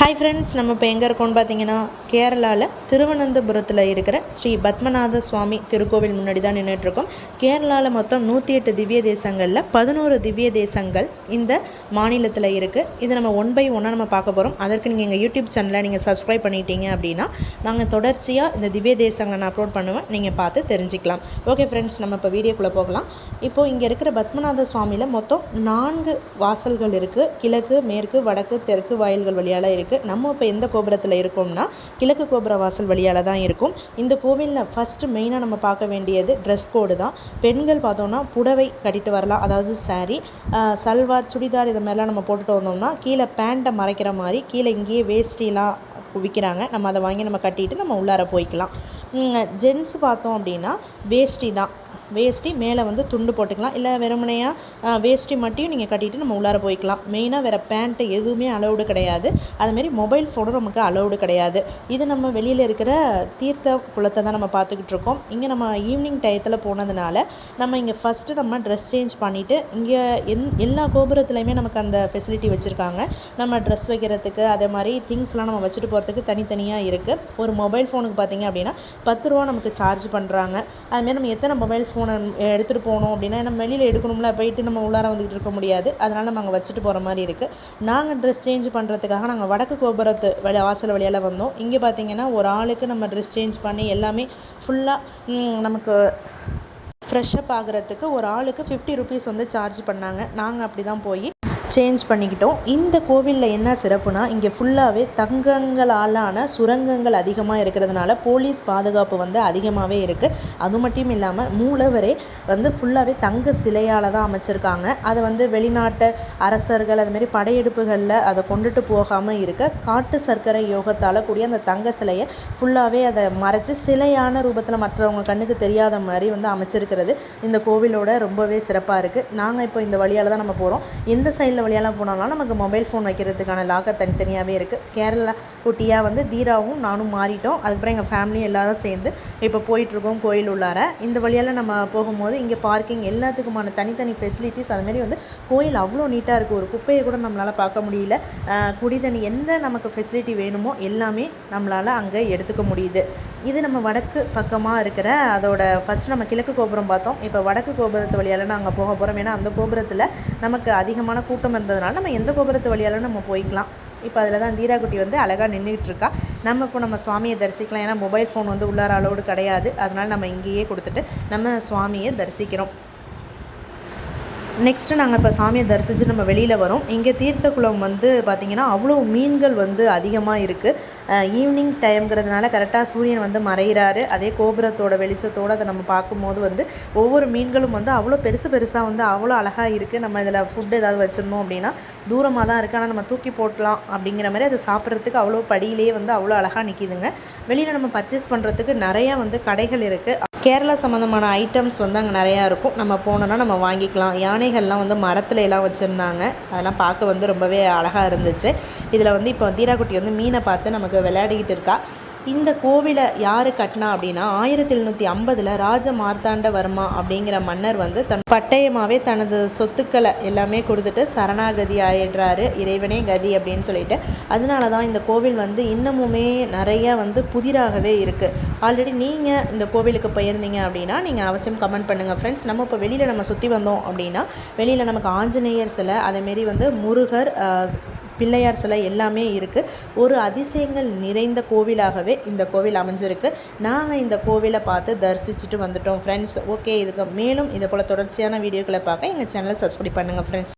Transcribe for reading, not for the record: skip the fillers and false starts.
Hi friends, நம்ம இப்போ எங்கே இருக்கோம்னு பார்த்தீங்கன்னா கேரளாவில் திருவனந்தபுரத்தில் இருக்கிற ஸ்ரீ பத்மநாத சுவாமி திருக்கோவில் முன்னாடி தான் நின்றுட்டுருக்கோம். கேரளாவில் மொத்தம் 108 திவ்ய தேசங்களில் 11 திவ்ய தேசங்கள் இந்த மாநிலத்தில் இருக்குது. இது நம்ம 1 by 1 நம்ம பார்க்க போகிறோம். அதற்கு நீங்கள் எங்கள் யூடியூப் சேனலை நீங்கள் சப்ஸ்கிரைப் பண்ணிட்டீங்க அப்படின்னா நாங்கள் தொடர்ச்சியாக இந்த திவ்ய தேசங்களை நான் அப்லோட் பண்ணுவேன், நீங்கள் பார்த்து தெரிஞ்சுக்கலாம். ஓகே ஃப்ரெண்ட்ஸ், நம்ம இப்போ வீடியோக்குள்ளே போகலாம். இப்போது இங்கே இருக்கிற பத்மநாத சுவாமியில் மொத்தம் 4 வாசல்கள் இருக்குது. கிழக்கு, மேற்கு, வடக்கு, தெற்கு வாயில்கள் வழியால் இருக்குது. நம்ம இப்போ எந்த கோபுரத்தில் இருக்கோம்னா கிழக்கு கோபுர வாசல் வழியால் தான் இருக்கும். இந்த கோவிலில் ஃபஸ்ட்டு மெயினாக நம்ம பார்க்க வேண்டியது ட்ரெஸ் கோடு தான். பெண்கள் பார்த்தோம்னா புடவை கட்டிட்டு வரலாம், அதாவது சாரீ, சல்வார், சுடிதார் இது மாதிரிலாம் நம்ம போட்டுட்டு வந்தோம்னா கீழே பேண்ட்டை மறைக்கிற மாதிரி கீழே இங்கேயே வேஷ்டிலாம் விற்கிறாங்க. நம்ம அதை வாங்கி நம்ம கட்டிட்டு நம்ம உள்ளார போய்க்கலாம். ஜென்ஸ் பார்த்தோம் அப்படின்னா வேஷ்டி தான், வேஷ்டி மேலே வந்து துண்டு போட்டுக்கலாம், இல்லை வெறுமனையாக வேஷ்டி மட்டும் நீங்கள் கட்டிட்டு நம்ம உள்ளார போய்க்கலாம். மெயினாக வேறு பேண்ட்டு எதுவுமே அலௌடு கிடையாது. அதுமாரி மொபைல் ஃபோனும் நமக்கு அலௌடு கிடையாது. இது நம்ம வெளியில் இருக்கிற தீர்த்த குளத்தை தான் நம்ம பார்த்துக்கிட்டு இருக்கோம். இங்கே நம்ம ஈவினிங் டயத்தில் போனதுனால நம்ம இங்கே ஃபஸ்ட்டு நம்ம ட்ரெஸ் சேஞ்ச் பண்ணிவிட்டு இங்கே எல்லா கோபுரத்துலையுமே நமக்கு அந்த ஃபெசிலிட்டி வச்சுருக்காங்க. நம்ம ட்ரெஸ் வைக்கிறதுக்கு அதே மாதிரி திங்ஸ்லாம் நம்ம வச்சுட்டு போகிறதுக்கு தனித்தனியாக இருக்குது. ஒரு மொபைல் ஃபோனுக்கு பார்த்திங்க அப்படின்னா 10 ரூபா நமக்கு சார்ஜ் பண்ணுறாங்க. அதுமாரி நம்ம எத்தனை மொபைல் ஃபோனை எடுத்துகிட்டு போகணும் அப்படின்னா நம்ம வெளியில் எடுக்கணும்ல, போயிட்டு நம்ம உள்ளார வந்துக்கிட்டு இருக்க முடியாது. அதனால் நம்ம அங்கே வச்சுட்டு போகிற மாதிரி இருக்குது. நாங்கள் ட்ரெஸ் சேஞ்ச் பண்ணுறதுக்காக நாங்கள் வடக்கு கோபுரத்து வாசல் வழியால் வந்தோம். இங்கே பார்த்திங்கன்னா ஒரு ஆளுக்கு நம்ம ட்ரெஸ் சேஞ்ச் பண்ணி எல்லாமே ஃபுல்லாக நமக்கு ஃப்ரெஷ்அப் ஆகிறதுக்கு ஒரு ஆளுக்கு 50 ருபீஸ் வந்து சார்ஜ் பண்ணாங்க. நாங்கள் அப்படி தான் போய் சேஞ்ச் பண்ணிக்கிட்டோம். இந்த கோவிலில் என்ன சிறப்புனா இங்கே ஃபுல்லாகவே தங்கங்களாலான சுரங்கங்கள் அதிகமாக இருக்கிறதுனால போலீஸ் பாதுகாப்பு வந்து அதிகமாகவே இருக்குது. அது மட்டும் இல்லாமல் மூலவரே வந்து ஃபுல்லாகவே தங்க சிலையால் தான் அமைச்சிருக்காங்க. அதை வந்து வெளிநாட்டு அரசர்கள் அதுமாரி படையெடுப்புகளில் அதை கொண்டுட்டு போகாமல் இருக்க காட்டு சர்க்கரை யோகத்தால் கூடிய அந்த தங்க சிலையை ஃபுல்லாகவே அதை மறைச்சி சிலையான ரூபத்தில் மற்றவங்க கண்ணுக்கு தெரியாத மாதிரி வந்து அமைச்சிருக்கிறது இந்த கோவிலோட ரொம்பவே சிறப்பாக இருக்குது. நாங்கள் இப்போ இந்த வழியால் தான் நம்ம போகிறோம். எந்த சைடில் வழியெல்லாம் போனாலும் நமக்கு மொபைல் ஃபோன் வைக்கிறதுக்கான லாக்கர் தனித்தனியாகவே இருக்குது. கேரளா குட்டியாக வந்து தீராவும் நானும் மாறிட்டோம். அதுக்கப்புறம் எங்கள் ஃபேமிலி எல்லோரும் சேர்ந்து இப்போ போயிட்டுருக்கோம் கோயில் உள்ளார. இந்த வழியால் நம்ம போகும்போது இங்கே பார்க்கிங் எல்லாத்துக்குமான தனித்தனி ஃபெசிலிட்டிஸ், அதுமாரி வந்து கோயில் அவ்வளோ நீட்டாக இருக்குது. ஒரு குப்பையை கூட நம்மளால் பார்க்க முடியல. குடிதண்ணி எந்த நமக்கு ஃபெசிலிட்டி வேணுமோ எல்லாமே நம்மளால் அங்கே எடுத்துக்க முடியுது. இது நம்ம வடக்கு பக்கமாக இருக்கிற அதோட ஃபஸ்ட்டு நம்ம கிழக்கு கோபுரம் பார்த்தோம். இப்போ வடக்கு கோபுரத்து வழியால் நாங்கள் போக போகிறோம். ஏன்னா அந்த கோபுரத்தில் நமக்கு அதிகமான கூட்டம் இருந்ததுனால நம்ம எந்த கோபுரத்து வழியாலும் நம்ம போய்க்கலாம். இப்போ அதில் தான் தீராக்குட்டி வந்து அழகாக நின்றுட்டு இருக்கா. நம்ம இப்போ நம்ம சுவாமியை தரிசிக்கலாம். ஏன்னா மொபைல் ஃபோன் வந்து உள்ளார அலோடு கிடையாது. அதனால் நம்ம இங்கேயே கொடுத்துட்டு நம்ம சுவாமியை தரிசிக்கிறோம். நெக்ஸ்ட்டு நாங்கள் இப்போ சாமியை தரிசித்து நம்ம வெளியில் வரோம். இங்கே தீர்த்த குளம் வந்து பார்த்திங்கன்னா அவ்வளோ மீன்கள் வந்து அதிகமாக இருக்குது. ஈவினிங் டைம்ங்கிறதுனால கரெக்டாக சூரியன் வந்து மறைகிறாரு. அதே கோபுரத்தோட வெளிச்சத்தோடு அதை நம்ம பார்க்கும்போது வந்து ஒவ்வொரு மீன்களும் வந்து அவ்வளோ பெருசாக வந்து அவ்வளோ அழகாக இருக்குது. நம்ம இதில் ஃபுட்டு ஏதாவது வச்சிருந்தோம் அப்படின்னா தூரமாக தான் இருக்குது, ஆனால் நம்ம தூக்கி போட்டலாம் அப்படிங்கிற மாதிரி அதை சாப்பிட்றதுக்கு அவ்வளோ படியிலேயே வந்து அவ்வளோ அழகாக நிற்கிதுங்க. வெளியில் நம்ம பர்ச்சேஸ் பண்ணுறதுக்கு நிறையா வந்து கடைகள் இருக்குது. கேரளா சம்மந்தமான ஐட்டம்ஸ் வந்து அங்கே நிறையா இருக்கும். நம்ம போனோன்னா நம்ம வாங்கிக்கலாம். யானைகள்லாம் வந்து மரத்துல எல்லாம் வச்சுருந்தாங்க. அதெல்லாம் பார்க்க வந்து ரொம்பவே அழகாக இருந்துச்சு. இதில் வந்து இப்போ தீராக்குட்டி வந்து மீனை பார்த்து நமக்கு விளையாடிக்கிட்டு இருக்கா. இந்த கோவிலை யார் கட்டினா அப்படின்னா 1750 ராஜ மார்த்தாண்டவர்மா அப்படிங்கிற மன்னர் வந்து தன் பட்டயமாகவே தனது சொத்துக்களை எல்லாமே கொடுத்துட்டு சரணாகதி ஆயிடுறாரு. இறைவனே கதி அப்படின்னு சொல்லிட்டு. அதனால தான் இந்த கோவில் வந்து இன்னமுமே நிறையா வந்து புதிராகவே இருக்குது. ஆல்ரெடி நீங்கள் இந்த கோவிலுக்கு போயிருந்தீங்க அப்படின்னா நீங்கள் அவசியம் கமெண்ட் பண்ணுங்கள் ஃப்ரெண்ட்ஸ். நம்ம இப்போ வெளியில் நம்ம சுற்றி வந்தோம் அப்படின்னா வெளியில் நமக்கு ஆஞ்சநேயர் சிலை, அதேமாரி வந்து முருகர், பிள்ளையார் சிலை எல்லாமே இருக்குது. ஒரு அதிசயங்கள் நிறைந்த கோவிலாகவே இந்த கோவில் அமைஞ்சிருக்கு. நாங்கள் இந்த கோவிலை பார்த்து தரிசிச்சுட்டு வந்துட்டோம் ஃப்ரெண்ட்ஸ். ஓகே, இதுக்கு மேலும் இதை போல் தொடர்ச்சியான வீடியோக்களை பார்க்க எங்கள் சேனலை சப்ஸ்கிரைப் பண்ணுங்கள் ஃப்ரெண்ட்ஸ்.